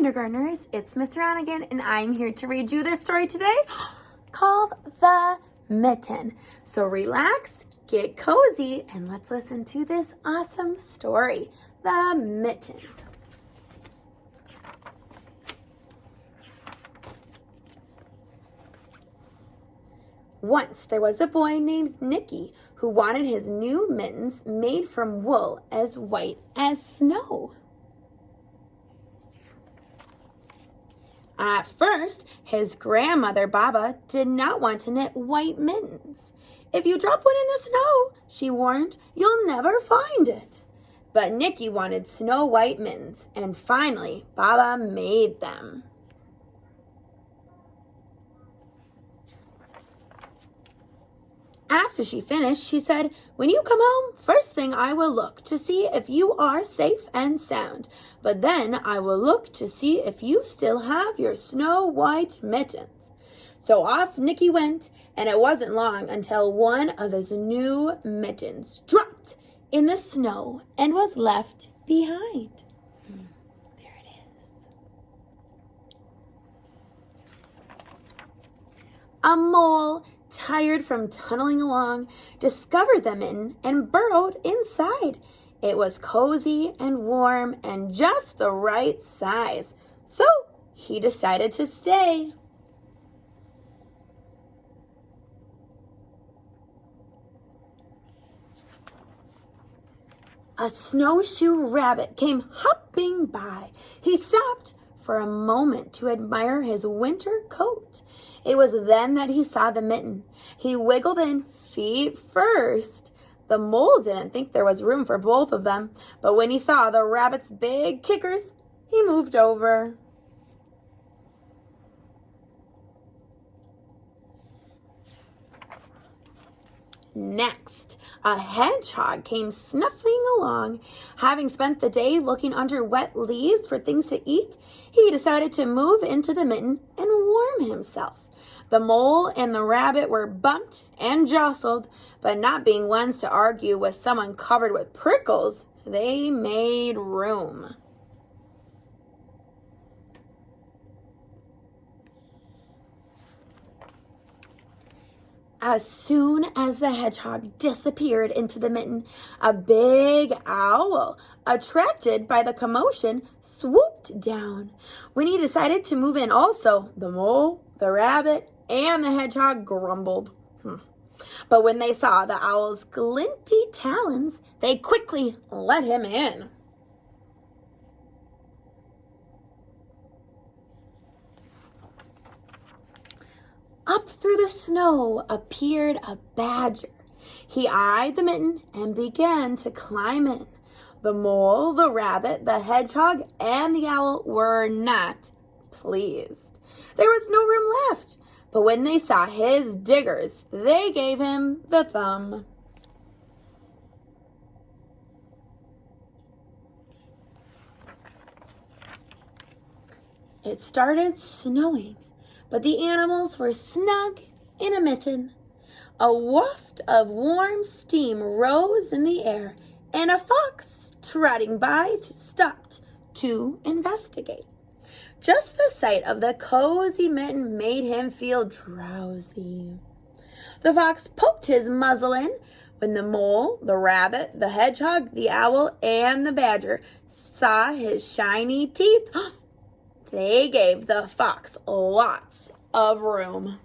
kindergartners, it's Miss Ronigan, and I'm here to read you this story today called The Mitten. So relax, get cozy, and let's listen to this awesome story, The Mitten. Once there was a boy named Nicky who wanted his new mittens made from wool as white as snow. At first, his grandmother, Baba, did not want to knit white mittens. "If you drop one in the snow," she warned, "you'll never find it." But Nicky wanted snow white mittens, and finally, Baba made them. After she finished, she said, "When you come home, first thing I will look to see if you are safe and sound. But then I will look to see if you still have your snow white mittens." So off Nicky went, and it wasn't long until one of his new mittens dropped in the snow and was left behind. There it is. A mole, tired from tunneling along, discovered the mitten and burrowed inside. It was cozy and warm and just the right size, so he decided to stay. A snowshoe rabbit came hopping by. He stopped for a moment to admire his winter coat. It was then that he saw the mitten. He wiggled in feet first. The mole didn't think there was room for both of them, but when he saw the rabbit's big kickers, he moved over. Next, a hedgehog came snuffling along. Having spent the day looking under wet leaves for things to eat, he decided to move into the mitten and warm himself. The mole and the rabbit were bumped and jostled, but not being ones to argue with someone covered with prickles, they made room. As soon as the hedgehog disappeared into the mitten, a big owl, attracted by the commotion, swooped down. When he decided to move in also, the mole, the rabbit, and the hedgehog grumbled. But when they saw the owl's glinty talons, they quickly let him in. Up through the snow appeared a badger. He eyed the mitten and began to climb in. The mole, the rabbit, the hedgehog, and the owl were not pleased. There was no room left, but when they saw his diggers, they gave him the thumb. It started snowing, but the animals were snug in a mitten. A waft of warm steam rose in the air, and a fox trotting by stopped to investigate. Just the sight of the cozy mitten made him feel drowsy. The fox poked his muzzle in. When the mole, the rabbit, the hedgehog, the owl, and the badger saw his shiny teeth, they gave the fox lots of room.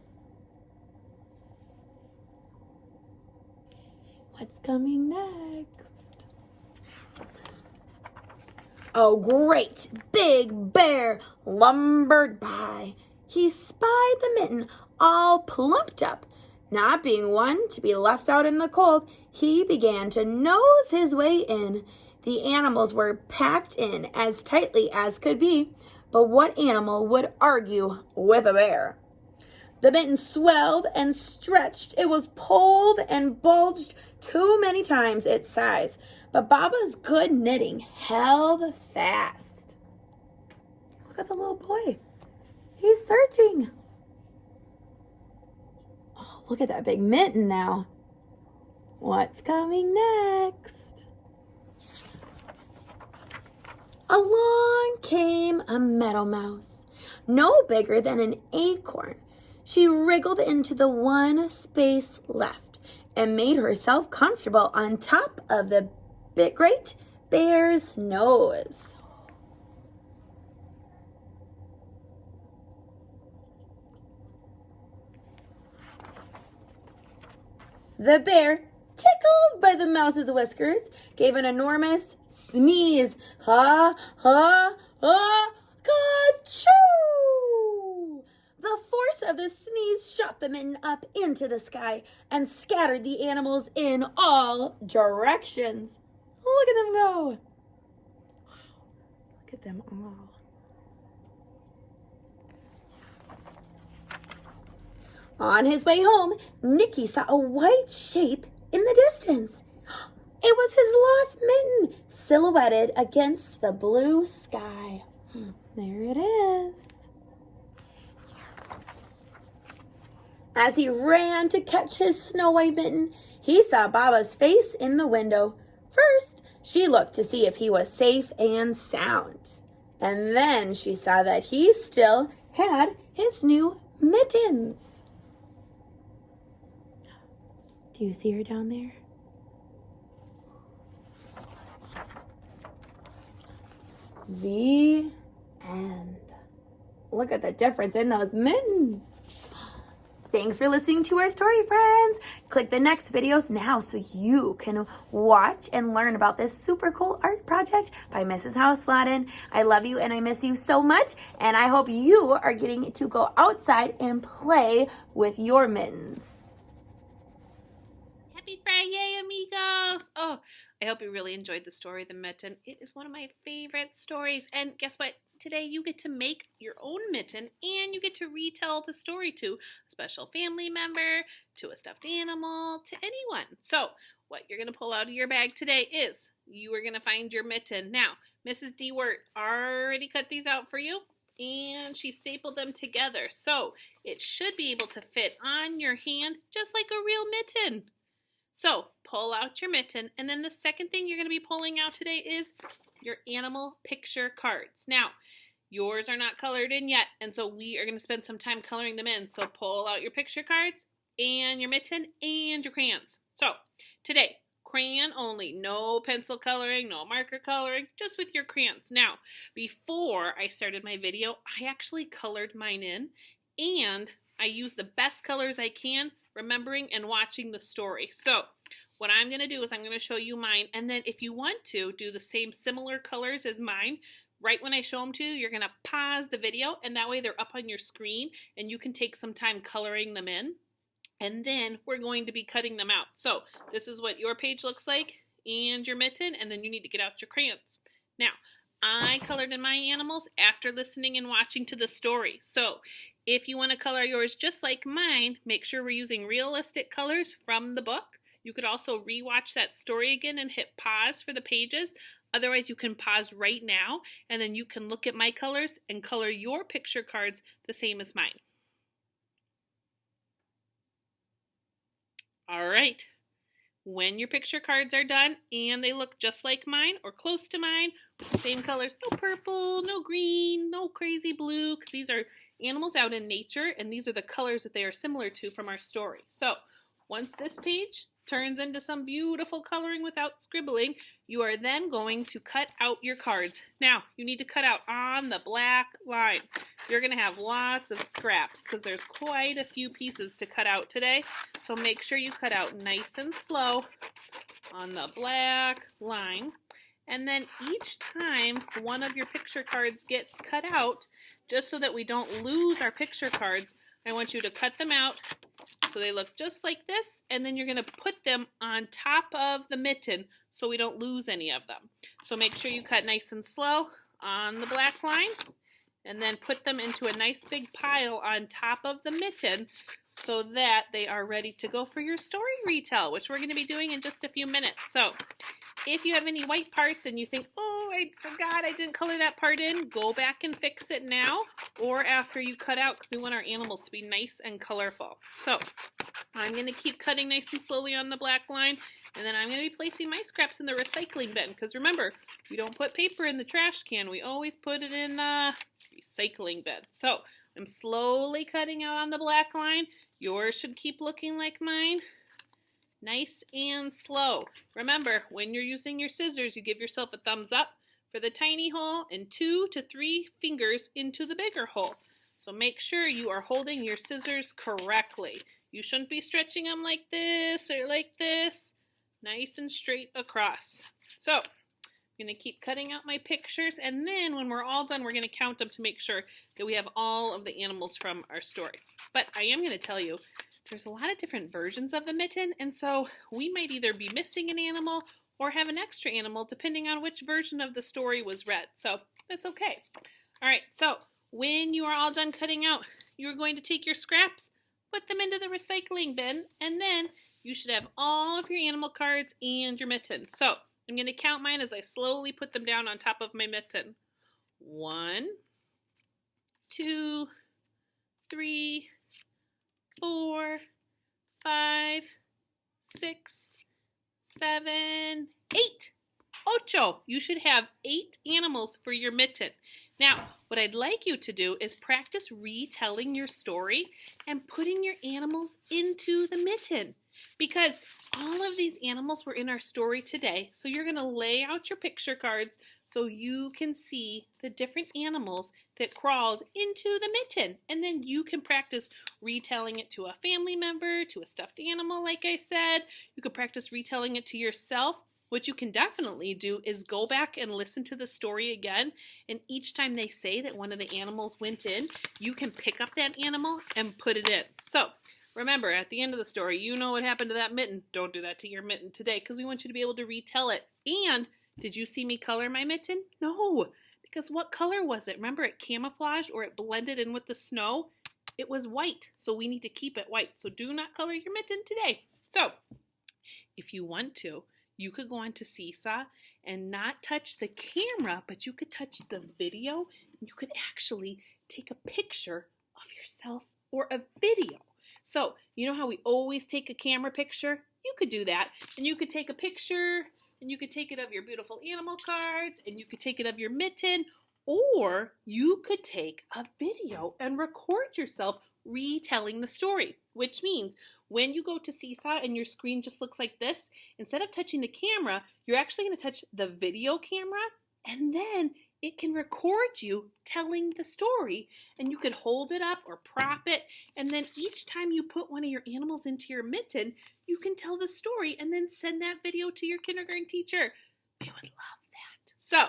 What's coming next? A great big bear lumbered by. He spied the mitten all plumped up. Not being one to be left out in the cold, he began to nose his way in. The animals were packed in as tightly as could be, but what animal would argue with a bear? The mitten swelled and stretched. It was pulled and bulged too many times its size, but Baba's good knitting held fast. Look at the little boy. He's searching. Oh, look at that big mitten now. What's coming next? Along came a meadow mouse, no bigger than an acorn. She wriggled into the one space left and made herself comfortable on top of the great bear's nose. The bear, tickled by the mouse's whiskers, gave an enormous sneeze. Ha, ha, ha, ka-choo! The force of the sneeze shot the mitten up into the sky and scattered the animals in all directions. Look at them go. Wow, look at them all. On his way home, Nicky saw a white shape in the distance. It was his lost mitten, silhouetted against the blue sky. There it is. As he ran to catch his snow white mitten, he saw Baba's face in the window. First, she looked to see if he was safe and sound. And then she saw that he still had his new mittens. Do you see her down there? The end. Look at the difference in those mittens. Thanks for listening to our story, friends. Click the next videos now so you can watch and learn about this super cool art project by Mrs. House-Laden. I love you and I miss you so much, and I hope you are getting to go outside and play with your mittens. Happy Fri-Yay, amigos! Oh, I hope you really enjoyed the story, The Mitten. It is one of my favorite stories, and guess what? Today you get to make your own mitten, and you get to retell the story to a special family member, to a stuffed animal, to anyone. So, what you're going to pull out of your bag today is you are going to find your mitten. Now, Mrs. DeWert already cut these out for you, and she stapled them together. So, it should be able to fit on your hand just like a real mitten. So, pull out your mitten, and then the second thing you're going to be pulling out today is your animal picture cards. Now, yours are not colored in yet, and so we are going to spend some time coloring them in. So, pull out your picture cards, and your mitten, and your crayons. So, today, crayon only. No pencil coloring, no marker coloring, just with your crayons. Now, before I started my video, I actually colored mine in, and I used the best colors I can, remembering and watching the story. So what I'm going to do is I'm going to show you mine, and then if you want to do the same similar colors as mine, right when I show them to you, you're going to pause the video, and that way they're up on your screen, and you can take some time coloring them in, and then we're going to be cutting them out. So this is what your page looks like, and your mitten, and then you need to get out your crayons. Now, I colored in my animals after listening and watching to the story. So if you want to color yours just like mine, make sure we're using realistic colors from the book. You could also rewatch that story again and hit pause for the pages. Otherwise, you can pause right now, and then you can look at my colors and color your picture cards the same as mine. All right. When your picture cards are done and they look just like mine or close to mine, with the same colors, no purple, no green, no crazy blue, because these are animals out in nature, and these are the colors that they are similar to from our story. So once this page turns into some beautiful coloring without scribbling, you are then going to cut out your cards. Now, you need to cut out on the black line. You're going to have lots of scraps because there's quite a few pieces to cut out today. So make sure you cut out nice and slow on the black line. And then each time one of your picture cards gets cut out, just so that we don't lose our picture cards, I want you to cut them out so they look just like this, and then you're going to put them on top of the mitten so we don't lose any of them. So make sure you cut nice and slow on the black line, and then put them into a nice big pile on top of the mitten so that they are ready to go for your story retell, which we're going to be doing in just a few minutes. So if you have any white parts and you think, oh, I forgot I didn't color that part in. Go back and fix it now or after you cut out because we want our animals to be nice and colorful. So I'm going to keep cutting nice and slowly on the black line, and then I'm going to be placing my scraps in the recycling bin because remember, we don't put paper in the trash can. We always put it in the recycling bin. So I'm slowly cutting out on the black line. Yours should keep looking like mine. Nice and slow. Remember, when you're using your scissors, you give yourself a thumbs up for the tiny hole and 2 to 3 fingers into the bigger hole. So make sure you are holding your scissors correctly. You shouldn't be stretching them like this or like this. Nice and straight across. So I'm going to keep cutting out my pictures, and then when we're all done, we're going to count them to make sure that we have all of the animals from our story. But I am going to tell you, there's a lot of different versions of the mitten, and so we might either be missing an animal or have an extra animal depending on which version of the story was read. So that's okay. All right, so when you are all done cutting out, you're going to take your scraps, put them into the recycling bin, and then you should have all of your animal cards and your mitten. So I'm going to count mine as I slowly put them down on top of my mitten. 1, 2, 3, 4, 5, 6, 7, 8. Ocho. You should have 8 animals for your mitten. Now, what I'd like you to do is practice retelling your story and putting your animals into the mitten. Because all of these animals were in our story today, so you're going to lay out your picture cards so you can see the different animals that crawled into the mitten. And then you can practice retelling it to a family member, to a stuffed animal, like I said. You could practice retelling it to yourself. What you can definitely do is go back and listen to the story again, and each time they say that one of the animals went in, you can pick up that animal and put it in. So remember, at the end of the story, you know what happened to that mitten. Don't do that to your mitten today because we want you to be able to retell it. And did you see me color my mitten? No, because what color was it? Remember, it camouflaged or it blended in with the snow? It was white, so we need to keep it white. So do not color your mitten today. So if you want to, you could go on to Seesaw and not touch the camera, but you could touch the video. You could actually take a picture of yourself or a video. So you know how we always take a camera picture? You could do that, and you could take a picture, and you could take it of your beautiful animal cards, and you could take it of your mitten, or you could take a video and record yourself retelling the story, which means when you go to Seesaw and your screen just looks like this, instead of touching the camera, you're actually going to touch the video camera, and then it can record you telling the story, and you can hold it up or prop it, and then each time you put one of your animals into your mitten, you can tell the story and then send that video to your kindergarten teacher. We would love that. So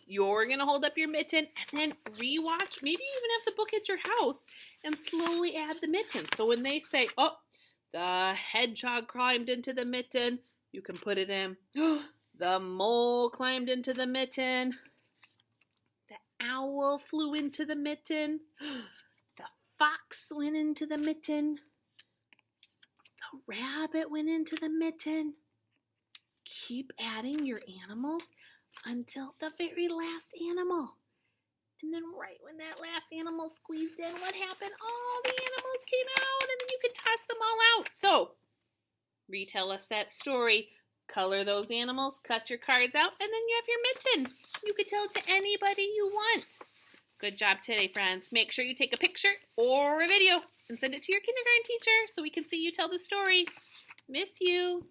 you're going to hold up your mitten and then rewatch, maybe even have the book at your house and slowly add the mitten. So when they say, oh, the hedgehog climbed into the mitten, you can put it in. The mole climbed into the mitten. The owl flew into the mitten. The fox went into the mitten. The rabbit went into the mitten. Keep adding your animals until the very last animal. And then right when that last animal squeezed in, what happened? All the animals came out, and then you could toss them all out. So, retell us that story. Color those animals, cut your cards out, and then you have your mitten. You could tell it to anybody you want. Good job today, friends. Make sure you take a picture or a video and send it to your kindergarten teacher so we can see you tell the story. Miss you.